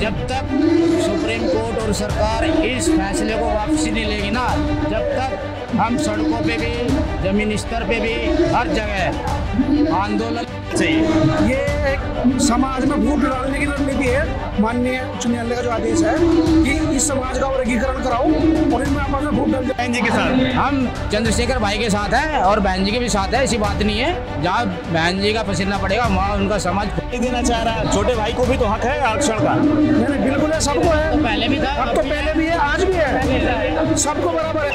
जब तक supreme court और सरकार इस फैसले को वापसी नहीं लेगी ना, जब तक हम सड़कों पे भी, जमीन स्तर पे भी, हर जगह आंदोलन चाहिए। ये एक समाज में फूट डालने की रणनीति है। माननीय उच्च न्यायालय का जो आदेश है कि इस समाज का वर्गीकरण कराओ और इनमें आपस में फूट डाल। बहन जी के साथ हम चंद्रशेखर भाई के साथ हैं और बहन जी के भी साथ है, ऐसी बात नहीं है। जहाँ बहन जी का पसीना पड़ेगा वहाँ उनका समाज देना चाह रहा है। छोटे भाई को भी तो हक है आरक्षण का। नहीं, बिल्कुल है, सबको है। तो पहले भी था, अब तो पहले भी है, आज भी है, सबको बराबर है।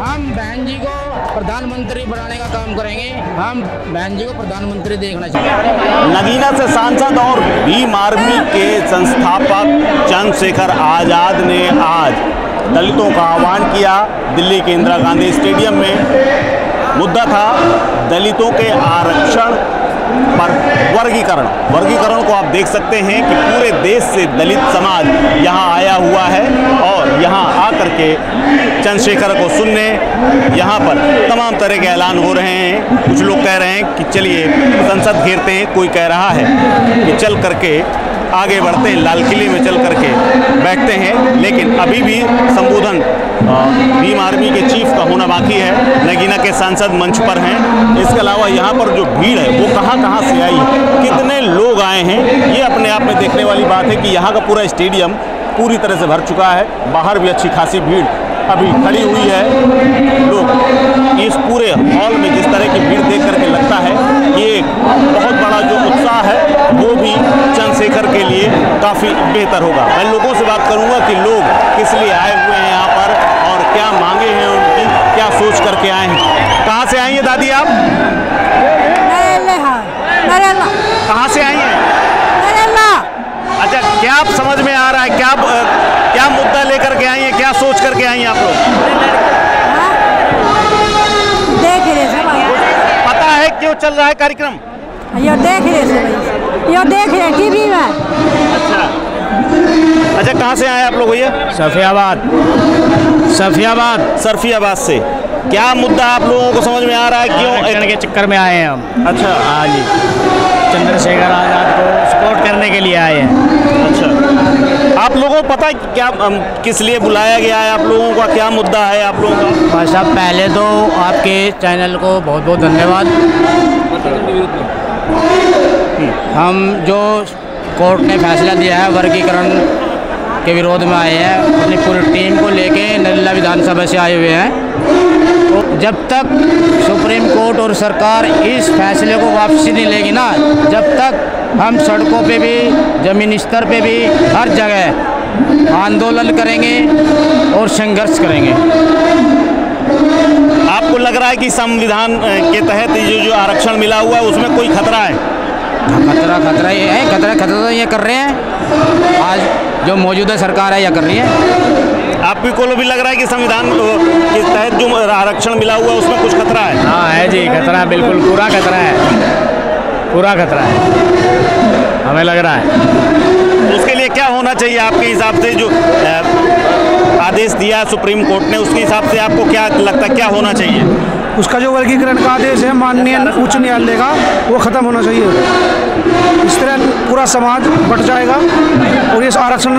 हम बहन जी को प्रधानमंत्री बनाने का काम करेंगे। हम बहन जी को प्रधानमंत्री देखना चाहिए। नगीना से सांसद और भीम आर्मी के संस्थापक चंद्रशेखर आजाद ने आज दलितों का आह्वान किया दिल्ली के इंदिरा गांधी स्टेडियम में। मुद्दा था दलितों के आरक्षण पर वर्गीकरण को आप देख सकते हैं कि पूरे देश से दलित समाज यहाँ आया हुआ है और यहाँ आकर के चंद्रशेखर को सुनने यहाँ पर तमाम तरह के ऐलान हो रहे हैं। कुछ लोग कह रहे हैं कि चलिए संसद घेरते हैं, कोई कह रहा है कि चल करके आगे बढ़ते हैं, लाल किले में चल करके बैठते हैं। लेकिन अभी भी संबोधन भीम आर्मी के चीफ का होना बाकी है। नगीना के सांसद मंच पर हैं। इसके अलावा यहाँ पर जो भीड़ है वो कहाँ से आई है, कितने लोग आए हैं, ये अपने आप में देखने वाली बात है कि यहाँ का पूरा स्टेडियम पूरी तरह से भर चुका है। बाहर भी अच्छी खासी भीड़ अभी खड़ी हुई है। लोग इस पूरे हॉल में जिस तरह की भीड़ देख करके लगता है कि एक बहुत बड़ा जो उत्साह है वो भी चंद्रशेखर के लिए काफ़ी बेहतर होगा। मैं लोगों से बात करूंगा कि लोग किस लिए आए हुए हैं यहाँ पर और क्या मांगे हैं उनकी, क्या सोच करके आए हैं। कहाँ से आई हैं दादी आप? कहाँ से आई हैं? अच्छा, क्या आप समझ में आ रहा है, क्या मुद्दा लेकर के आई हैं, क्या सोच करके आई हैं आप लोग? देख रहे सब, पता है क्यों चल रहा है कार्यक्रम? यो देख रहे टीवी में। अच्छा, कहाँ से आए आप लोग भैया? सरफियाबाद से। क्या मुद्दा आप लोगों को समझ में आ रहा है, क्यों के चक्कर में आए हैं हम? अच्छा, हाँ जी, चंद्रशेखर आजाद को सपोर्ट करने के लिए आए हैं। अच्छा, आप लोगों को पता है क्या किस लिए बुलाया गया है? आप लोगों का क्या मुद्दा है आप लोगों का? भाई साहब, पहले तो आपके चैनल को बहुत बहुत धन्यवाद। हम जो कोर्ट ने फैसला दिया है वर्गीकरण के विरोध में आए हैं। अपनी पूरी टीम को लेके नरेला विधानसभा से आए हुए हैं। जब तक सुप्रीम कोर्ट और सरकार इस फैसले को वापसी नहीं लेगी ना, जब तक हम सड़कों पे भी, जमीन स्तर पे भी, हर जगह आंदोलन करेंगे और संघर्ष करेंगे। आपको लग रहा है कि संविधान के तहत जो आरक्षण मिला हुआ है उसमें कोई खतरा है? खतरा ये है, खतरा तो ये कर रहे हैं, आज जो मौजूदा सरकार है यह कर रही है। आपको भी लग रहा है कि संविधान के तहत जो आरक्षण मिला हुआ है उसमें कुछ खतरा है? हाँ है जी, खतरा बिल्कुल पूरा खतरा है, हमें लग रहा है। उसके लिए क्या होना चाहिए आपके हिसाब से? जो आदेश दिया सुप्रीम कोर्ट ने, उसके हिसाब से आपको क्या लगता है क्या होना चाहिए? उसका जो वर्गीकरण का आदेश है माननीय उच्च न्यायालय का, वो ख़त्म होना चाहिए। इस तरह पूरा समाज बट जाएगा और ये आरक्षण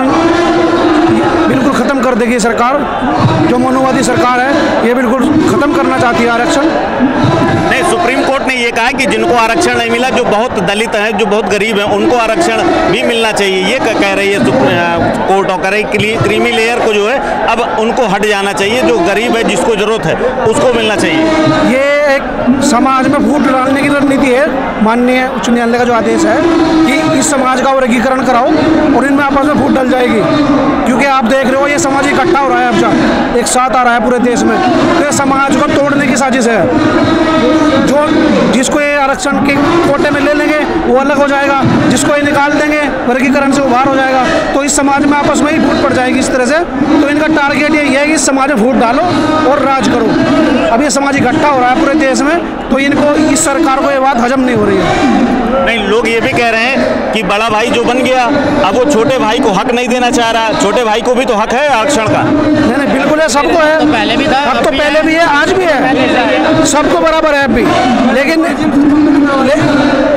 बिल्कुल ख़त्म कर देगी सरकार। जो मनोवादी सरकार है ये बिल्कुल ख़त्म करना चाहती है आरक्षण। नहीं, सुप्रीम कोर्ट ने ये कहा कि जिनको आरक्षण नहीं मिला, जो बहुत दलित हैं, जो बहुत गरीब हैं, उनको आरक्षण भी मिलना चाहिए, ये कह रही है कोर्ट। और कह क्रीमी लेयर को जो है अब उनको हट जाना चाहिए, जो गरीब है जिसको ज़रूरत है उसको मिलना चाहिए। ये एक समाज में फूट डालने की रणनीति है। माननीय उच्च न्यायालय का जो आदेश है कि इस समाज का वर्गीकरण कराओ और इनमें आपस में फूट डल जाएगी। क्योंकि आप देख रहे हो ये समाज इकट्ठा हो रहा है, अब एक साथ आ रहा है पूरे देश में, तो ये समाज को तोड़ने की साजिश है। जो जिसको ये आरक्षण के कोटे में ले लेंगे वो अलग हो जाएगा, जिसको ये निकाल देंगे वर्गीकरण से वो बाहर हो जाएगा, तो इस समाज में आपस में ही फूट पड़ जाएगी इस तरह से। तो इनका टारगेट यही है कि इस समाज में फूट डालो और राज करो। अब ये समाज इकट्ठा हो रहा है पूरे देश में, तो इनको, इस सरकार को ये बात हजम नहीं हो रही है। नहीं, लोग ये भी कह रहे हैं कि बड़ा भाई जो बन गया अब वो छोटे भाई को हक नहीं देना चाह रहा। छोटे भाई को भी तो हक है आरक्षण का। नहीं, बिल्कुल है, सबको है। तो पहले भी था, अब तो पहले भी है, आज भी है, सबको बराबर है अब भी।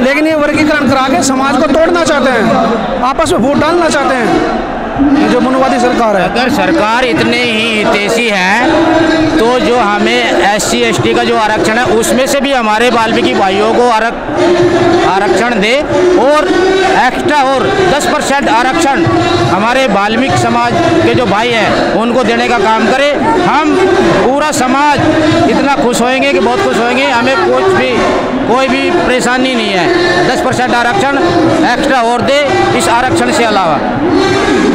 लेकिन ये वर्गीकरण करा के समाज को तोड़ना चाहते हैं, आपस में वोट डालना चाहते हैं, ये जो मनुवादी सरकार है। अगर सरकार इतने ही हितैषी है तो जो हमें SC ST का जो आरक्षण है उसमें से भी हमारे वाल्मीकि भाइयों को आरक्षण दे और एक्स्ट्रा और 10% आरक्षण हमारे वाल्मीकि समाज के जो भाई हैं उनको देने का काम करे। हम पूरा समाज इतना खुश होएंगे कि बहुत खुश होएंगे। हमें कोई भी परेशानी नहीं है। 10% आरक्षण एक्स्ट्रा और दे इस आरक्षण से अलावा।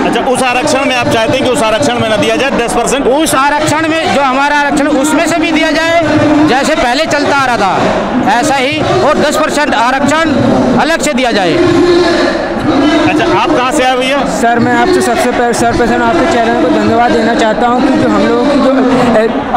अच्छा, उस आरक्षण में आप चाहते हैं कि उस आरक्षण में न दिया जाए 10%? उस आरक्षण में जो हमारा आरक्षण उसमें से भी दिया जाए, जैसे पहले चलता आ रहा था ऐसा ही, और 10% आरक्षण अलग से दिया जाए। अच्छा, आप कहाँ से आए भैया? सर, मैं आपसे सबसे सर्वप्रथम आपके चैनल को धन्यवाद देना चाहता हूँ कि जो हम लोगों की जो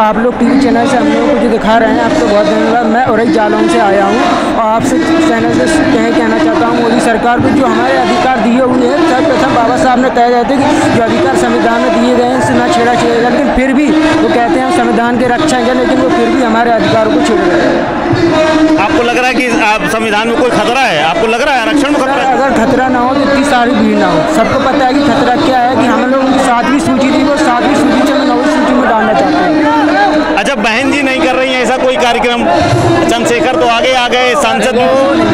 आप लोग TV चैनल से हम लोगों को जो दिखा रहे हैं, आपको बहुत धन्यवाद। मैं औरई जालौन से आया हूँ और आपसे चैनल से कहना चाहता हूँ मोदी सरकार को जो हमारे अधिकार दिए हुए हैं, सर्वप्रथम बाबा साहब ने तय रहते कि जो अधिकार संविधान में दिए गए हैं उससे ना छेड़ा छेड़ेगा, लेकिन फिर भी वो कहते हैं हम संविधान के रक्षक हैं, लेकिन वो फिर भी हमारे अधिकारों को छेड़ रहे हैं। आपको लग रहा है कि आप संविधान में कोई खतरा है? आपको लग रहा है आरक्षण में खतरा है? अगर खतरा ना हो तो इतनी सारी भीड़ ना हो। सबको पता है कि खतरा क्या है, कि हम लोगों की 7वीं सूची थी, वो 7वीं सूची से 9वीं सूची में डालना चाहते हैं। अच्छा, बहन जी नहीं कर रही हैं ऐसा कोई कार्यक्रम? चंद्रशेखर तो आगे आ गए सांसद।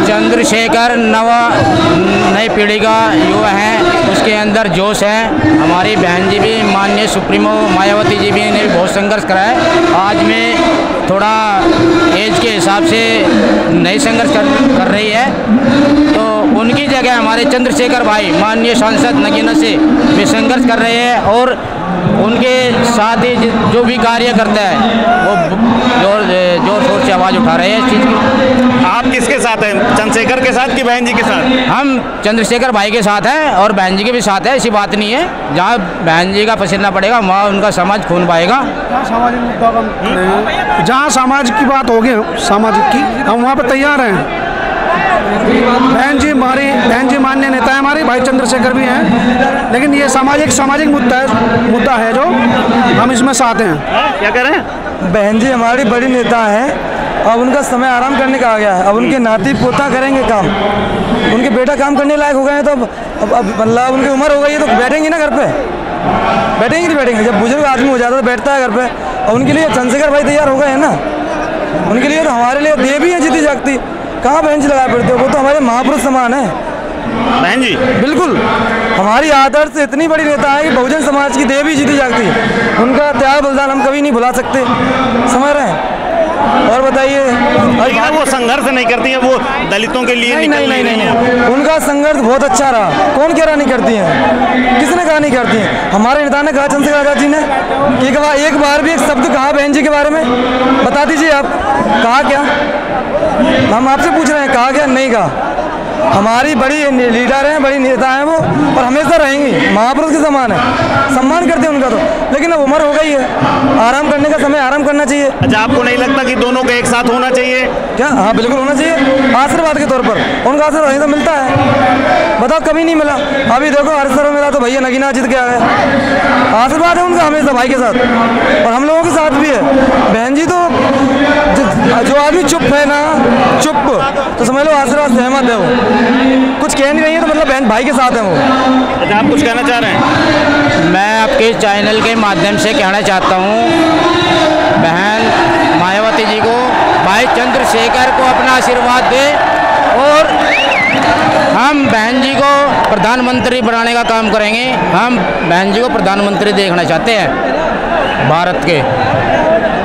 चंद्रशेखर नई पीढ़ी का युवा है, उसके अंदर जोश है। हमारी बहन जी भी, माननीय सुप्रीमो मायावती जी भी ने बहुत संघर्ष करा है। आज में थोड़ा एज के हिसाब से नई संघर्ष कर रही है, तो उनकी जगह हमारे चंद्रशेखर भाई माननीय सांसद नगीना से भी संघर्ष कर रहे हैं और उनके साथ ही जो भी कार्य करता है वो जोर शोर से आवाज़ उठा रहे हैं इस चीज़ की। आप किसके साथ हैं, चंद्रशेखर के साथ कि बहन जी के साथ? हम चंद्रशेखर भाई के साथ हैं और बहन जी के भी साथ है, ऐसी बात नहीं है। जहाँ बहन जी का पसीना पड़ेगा वहाँ उनका समाज खून पाएगा। जहाँ समाज की बात होगी, सामाजिक की, हम वहाँ पर तैयार हैं। बहन जी मान्य नेता है हमारी, भाई चंद्रशेखर भी हैं, लेकिन ये सामाजिक मुद्दा है जो हम इसमें साथ हैं। क्या कह रहे हैं? बहन जी हमारी बड़ी नेता हैं, अब उनका समय आराम करने का आ गया है। अब उनके नाती पोता करेंगे काम, उनके बेटा काम करने लायक हो गए हैं, तो अब मतलब उनकी उम्र हो गई है तो बैठेंगे ना घर पे, बैठेंगे नहीं बैठेंगे। जब बुजुर्ग आदमी हो जाता है तो बैठता है घर पे, और उनके लिए चंद्रशेखर भाई तैयार हो गए हैं ना, उनके लिए तो हमारे लिए देवी हैं जीती जागती। कहाँ बहन जी लगा पड़ते हो, वो तो हमारे महापुरुष समान है। बहन जी बिल्कुल हमारी आदर्श इतनी बड़ी नेता है कि बहुजन समाज की देवी जीती जागती है। उनका त्याग बलिदान हम कभी नहीं भुला सकते, समझ रहे हैं। और बताइए, वो संघर्ष नहीं करती हैं, वो दलितों के लिए नहीं, उनका संघर्ष बहुत अच्छा रहा। कौन कह रहा नहीं करती हैं, किसने कहा नहीं करती हैं? हमारे नेता ने कहा, चंद्रशेखर आजाद जी ने एक बार भी एक शब्द कहा बहन जी के बारे में? बता दीजिए आप, कहा क्या? हम आपसे पूछ रहे हैं, कहा क्या? नहीं कहा। हमारी बड़ी लीडर हैं, बड़ी नेता हैं वो, और हमेशा रहेंगी, महापुरुष के समान है, सम्मान करते हैं उनका। तो लेकिन अब उम्र हो गई है, आराम करने का समय, आराम करना चाहिए। अच्छा, आपको नहीं लगता कि दोनों का एक साथ होना चाहिए? क्या? हाँ बिल्कुल होना चाहिए, आशीर्वाद के तौर पर। उनका आशीर्वाद तो मिलता है, बताओ कभी नहीं मिला। अभी देखो हर तरह मिला तो भैया नगीना जीत के आ गए। आशीर्वाद है उनका हमेशा भाई के साथ, और हम लोगों के साथ भी है। बहन जी तो जो आदमी चुप है ना, चुप, तो समझ लो आशीर्वाद सहमत है वो, कुछ कह नहीं रही है, तो मतलब बहन भाई के साथ है वो। अच्छा, आप कुछ कहना चाह रहे हैं? मैं आपके चैनल के माध्यम से कहना चाहता हूँ, बहन मायावती जी को, भाई चंद्रशेखर को अपना आशीर्वाद दे, और हम बहन जी को प्रधानमंत्री बनाने का काम करेंगे। हम बहन जी को प्रधानमंत्री देखना चाहते हैं भारत के।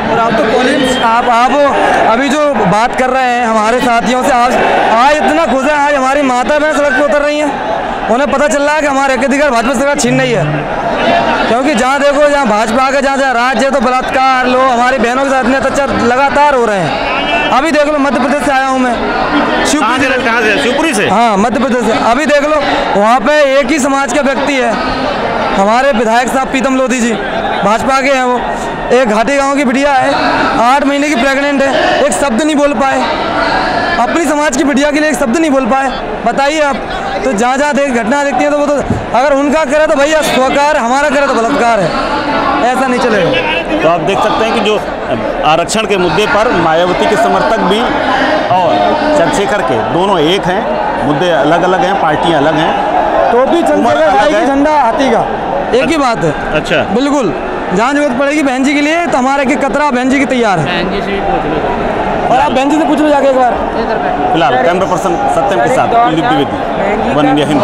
और आप तो कॉलेज आप अभी जो बात कर रहे हैं हमारे साथियों से, आज इतना खुश है। आज हमारी माता बहन सड़क पर उतर रही हैं, उन्हें पता चल रहा है कि हमारे अधिकार भाजपा सरकार छीन रही है। क्योंकि जहाँ देखो, जहाँ भाजपा का जहाँ राज्य है, तो बलात्कार लो, हमारी बहनों के साथ इतने अत्याचार लगातार हो रहे हैं। अभी देख लो, मध्य प्रदेश से आया हूँ मैं, कहाँ से? शिवपुरी से? हाँ, मध्य प्रदेश से। अभी देख लो, वहाँ पे एक ही समाज का व्यक्ति है, हमारे विधायक साहब प्रीतम लोधी जी, भाजपा के हैं वो। एक घाटी गांव की बिटिया है, 8 महीने की प्रेग्नेंट है, एक शब्द नहीं बोल पाए। अपनी समाज की बिटिया के लिए एक शब्द नहीं बोल पाए। बताइए आप, तो जहाँ जहाँ घटना देखती हैं तो वो तो अगर उनका करे तो भैया स्वकार, हमारा करे तो बलात्कार है, ऐसा नहीं चलेगा। तो आप देख सकते हैं कि जो आरक्षण के मुद्दे पर मायावती के समर्थक भी और चंद्रशेखर के दोनों एक हैं, मुद्दे अलग अलग हैं, पार्टियां अलग हैं, टोपी चंद्रशेखर भाई की, झंडा हाथी का, एक ही बात है। अच्छा, बिल्कुल, जहाँ जरूरत पड़ेगी बहन जी के लिए तो हमारे के कतरा बहन जी की तैयार है। बहन जी से भी पूछ लो, और आप बहन जी से पूछ लो जाके एक बार। फिलहाल कैमरा पर्सन सत्यम के साथ कुलदीप द्विवेदी, वन इंडिया हिंद।